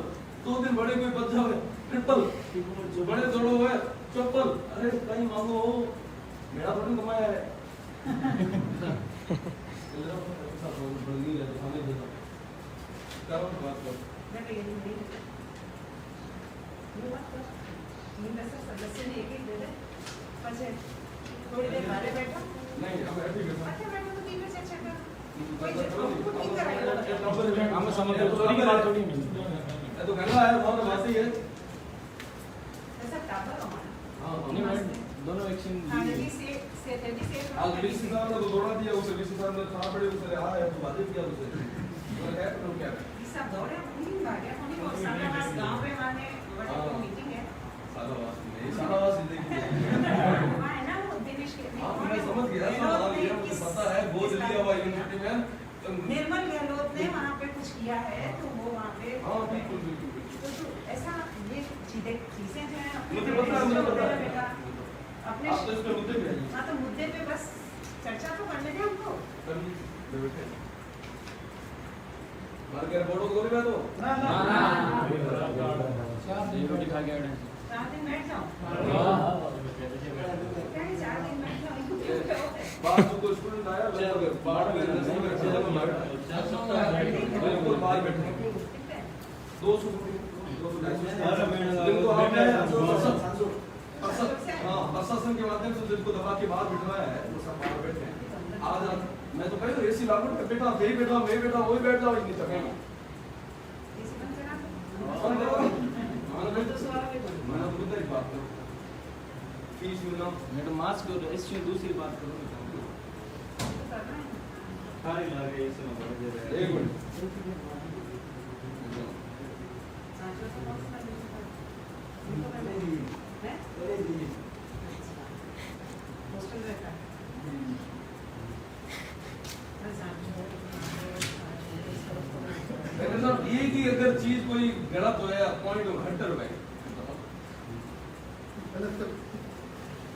2 दिन बड़े कोई बच जावे ट्रिपल बड़े जोड़ो हुए चौपल अरे कहीं मांगो मेरा बटन कमाया है मैं तो ये नहीं वो बात कर तीन दस सदस्य ने एक दे दे पछे थोड़ी देर बाहर बैठा नहीं अब ऐसे ही अच्छा बैठो तो तीन से चेक कर कोई जो ठीक कराएगा हम समझ चोरी की बात थोड़ी नहीं तो गंगा है बहुत बात ही है ऐसा टावर हमारा हां नहीं मैडम दोनों एक्शन खाने से तेजी से आज डीसी साहब ने तो दौड़ा दिया उसे डीसी साहब ने कहा बड़े उसे आ है तो बातें किया उसे तो है तो क्या सब दौड़े नहीं भागे कोनी को सारा बस गांव में माने बड़ी को मीटिंग है सालावास जिंदगी हां है ना वो दिनेश के हां मैं समझ गया मुझे पता है गोद लिया हुआ यूनिवर्सिटी में निर्मल गहलोत ने वहाँ पे कुछ किया है तो वो वहाँ पे हां बिल्कुल बिल्कुल तो ऐसा ये चीजें जो है मुझे पता है, मुझे पता है। बेटा अपने आप तो इस पे मुद्दे पे आइए हाँ तो मुद्दे पे बस चर्चा तो करने दें हमको करिए बैठे मार के बोर्ड को भी तो ना ना रोटी खा के 4 दिन बैठ जाओ क्या है 4 दिन बैठ जाओ इनको क्यों कहोगे बात तो स्टूडेंट आया लगभग बाहर में नहीं बैठे जब बैठे बिल्कुल बाहर बैठे कितने 200 जिनको आपने प्रशासन के माध्यम से जिनको दबा के बाहर बिठवाया है वो सब बाहर बैठे हैं आज मैं तो कह रहा एसी लागू कर बेटा वही बैठा मैं बैठा वही बैठ जाओ इतनी तक इसी बंद करा कौन करो मैंने तो सवाल है मैंने तो खुद ही बात करो फीस मिलना मैडम मास्क और इश्यू दूसरी बात करो तो करना है सारी लागे इसमें बढ़ दे रहे एक मिनट सांचो से बहुत सारे इनको मैं है हॉस्टल रहता है मैंने साहब ये कि अगर चीज कोई गलत हो या पॉइंट हो घंटे रुपए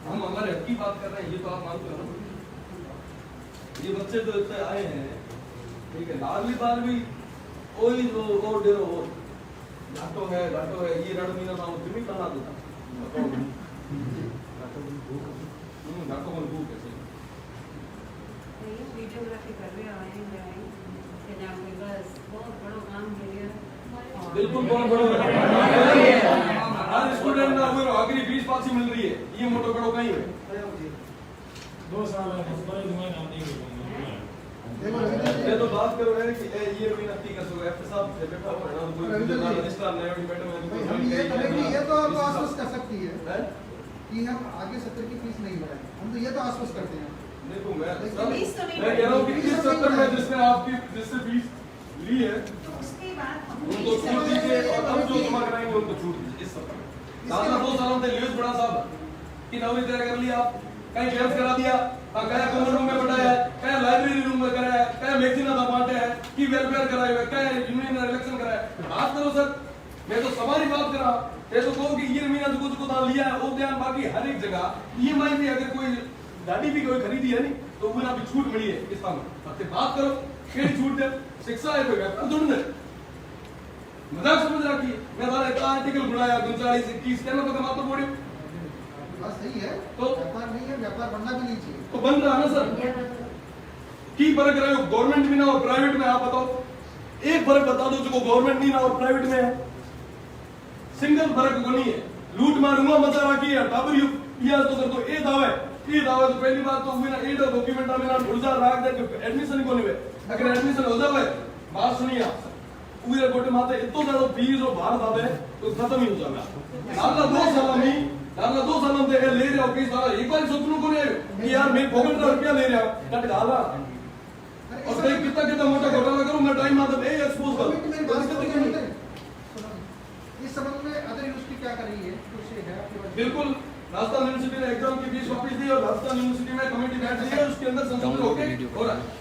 हम हमारे हक की बात कर रहे हैं ये तो आप मानते हो ना ये बच्चे तो इतने आए हैं ठीक है अगली बार भी कोई और डेरो हो घाटो है ये रणमीना नाम तुम्हें कहा देता घाटो को भूख कैसे बिल्कुल बहुत बड़ा हर स्टूडेंट ना वो आखिरी फीस पास मिल रही है, ये मोटो कड़ो कहीं है 2 साल है बड़े दुआ नाम नहीं देखो ये तो बात कर रहे हैं कि ये भी नक्की कर सको एफ साहब से बैठा हुआ है ना, कोई रजिस्ट्रार नया डिपार्टमेंट में भाई हम ये कमेटी ये तो आपको आश्वस्त कर सकती है हैं? कि हम आगे सत्र की फीस नहीं बढ़ाएंगे, हम तो ये तो आश्वस्त करते हैं। देखो मैं फीस तो नहीं मैं कह रहा हूँ कि इस सत्र में जिसने आपकी जिससे फीस ली है तो उसके बाद हम उनको छूट दीजिए और अब जो जमा कराएंगे उनको छूट दीजिए इस सत्र में। दादा 2 सालों से लियोज बड़ा साहब की नौकरी तय कर लिया आप, कहीं गेम्स करा दिया, कहीं कॉमन रूम में बैठाया है, कहीं लाइब्रेरी रूम में कराया है, कहीं मैगजीन आधा बांटे है, की वेलफेयर कराए हुए, कहीं यूनियन इलेक्शन कराया है। बात करो सर, मैं तो सवारी बात कर रहा ये तो कहो कि ये महीना जो कुछ दान लिया है वो ध्यान, बाकी हर एक जगह ईएमआई में अगर कोई गाड़ी भी कोई खरीदी है नहीं तो वो ना भी छूट मिली है इस साल में। बात करो केड़ी छूट दे, शिक्षा है कोई व्यापार थोड़ी ना, मजाक समझ रखी है। मैं थारा एक आर्टिकल बनाया 39 21 कहना तो कमातो बोलियो बात सही है, तो व्यापार नहीं है, व्यापार बनना भी नहीं चाहिए। तो बन रहा है ना सर, की फर्क रहे हो गवर्नमेंट में ना और प्राइवेट में, आप बताओ एक फर्क बता दो जो गवर्नमेंट नहीं ना और प्राइवेट में है, सिंगल फर्क को नहीं है। लूट मारूंगा मजा रखी है टाबर यू पिया तो कर दो ये दावा तो पहली बात तो हुई ना ये डॉक्यूमेंट में ना ढुलजा राख दे एडमिशन को नहीं है, अगर एडमिशन हो जावे बात सुनिए आप पूरे गोटे माते इतो ज्यादा फीस और भार दावे तो खत्म ही हो जाएगा। अगला 2 साल में ले रहे हो कि सारा एक बार सपनों को नहीं आयो कि यार मैं 400 रुपया ले रहा हूं कट डाला और कहीं कितना मोटा घोटाला करूं मैं टाइम आता ए एक्सपोज कर मेरी बात सुनो, इस संबंध में अदर यूनिवर्सिटी क्या कर रही है कुछ है आपके पास? बिल्कुल राजस्थान यूनिवर्सिटी ने एग्जाम की फीस वापस दी और राजस्थान यूनिवर्सिटी में कमेटी बैठ रही है, उसके अंदर संशोधन हो गए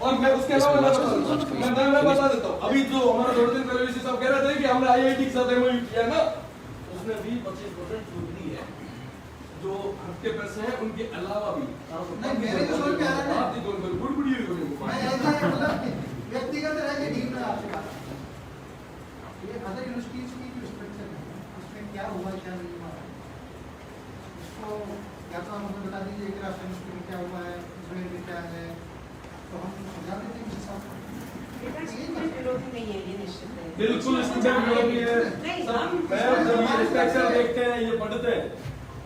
और मैं उसके अलावा मैं बता देता हूं अभी जो हमारा 2 दिन पहले वीसी साहब कह रहे थे कि हमने आईआईटी के साथ एमओयू किया ना, उसने भी 25% छूट दी है जो हफ्ते पैसे हैं उनके अलावा भी। नहीं मेरे को समझ में आ रहा है बात ही कौन कर गुड़गुड़ी हुई मैं ऐसा मतलब व्यक्तिगत रह के डील में आपसे बात ये अदर यूनिवर्सिटीज की जो स्ट्रक्चर है उसमें क्या हुआ क्या नहीं हुआ इसको या तो आप हमें बता दीजिए कि राष्ट्रीय यूनिवर्सिटी में क्या हुआ है इसमें भी क्या है तो हम समझा देते हैं उस हिसाब से। स्टूडेंट विरोधी नहीं है ये निश्चित है। बिल्कुल स्टूडेंट विरोधी है सर, मैं जब ये स्ट्रक्चर देखते हैं ये पढ़ते हैं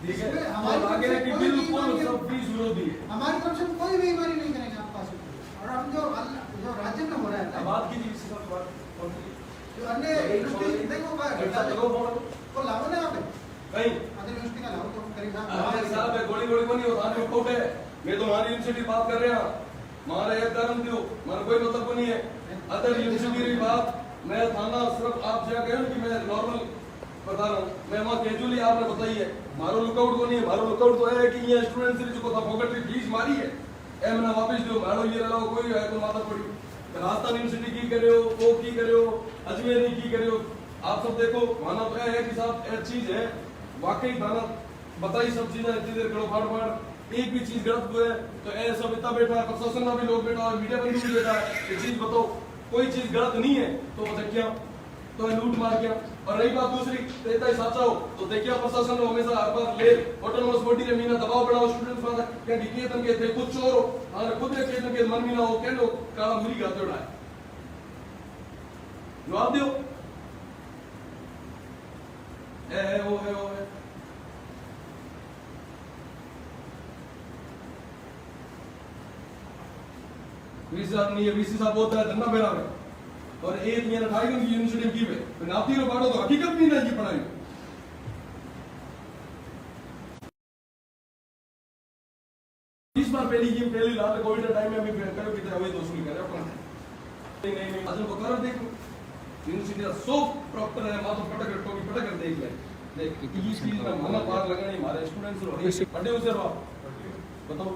ठीक है हमारे आगे है कि बिल्कुल सब फीस विरोधी है। हमारी तरफ से कोई बेईमानी नहीं करेंगे आप पास और हम जो राज्य में हो रहा है बात कीजिए इसी बात कौन सी जो अन्य यूनिवर्सिटी देखो को लाओ ना आप नहीं अदर यूनिवर्सिटी का लाओ तो हम करेंगे हमारे साहब है गोली को नहीं होता है कोट है मैं तो हमारी यूनिवर्सिटी बात कर रहे हैं हमारा एक कर्म दियो हमारा कोई मतलब को नहीं है अदर यूनिवर्सिटी की बात मैं थाना सिर्फ आप जो कहो कि मैं नॉर्मल बता रहा हूं मैं वहां कैजुअली आपने बताई है मारो लुकआउट को नहीं है मारो लुकआउट तो है कि ये स्टूडेंट से जो था फोकट की फीस मारी है ए मैंने वापस दो मारो ये लाओ कोई है तो माता पड़ी राजस्थान यूनिवर्सिटी की करे हो वो की करे हो अजमेर की करे हो आप सब देखो माना तो है कि साहब एक चीज है वाकई थाना बताई सब चीजें करो फाड़ एक भी चीज गलत हुआ है तो ऐसा सब इतना बैठा है प्रशासन में भी लोग बैठा है मीडिया बंधु भी बैठा है ये चीज बताओ कोई चीज गलत नहीं है तो क्या तो लूट मार गया और रही बात दूसरी देता ही साचा हो तो देखिए प्रशासन ने हमेशा हर बार ले ऑटोनोमस बॉडी रे मीना दबाव बनाओ स्टूडेंट्स पर क्या विकेतन के थे कुछ चोर हो और खुद के केतन के मन मीना हो कहलो काला मुरी गाते उड़ाए जवाब दियो ए वो है वीसी साहब नहीं है वीसी साहब होता है धंधा मेरा में और एक मेरा ठाई की यूनिवर्सिटी की है तो नाती रो पाड़ो तो हकीकत नहीं है की पढ़ाई इस बार पहली लाल कोविड टाइम में भी करो कि अवैध वसूली करे अपन नहीं अजल को कर देखो यूनिवर्सिटी का सो प्रॉपर है मातो पटक देख ले देख ये चीज में मन पार लगना नहीं हमारे स्टूडेंट्स रो बड़े उसे बताओ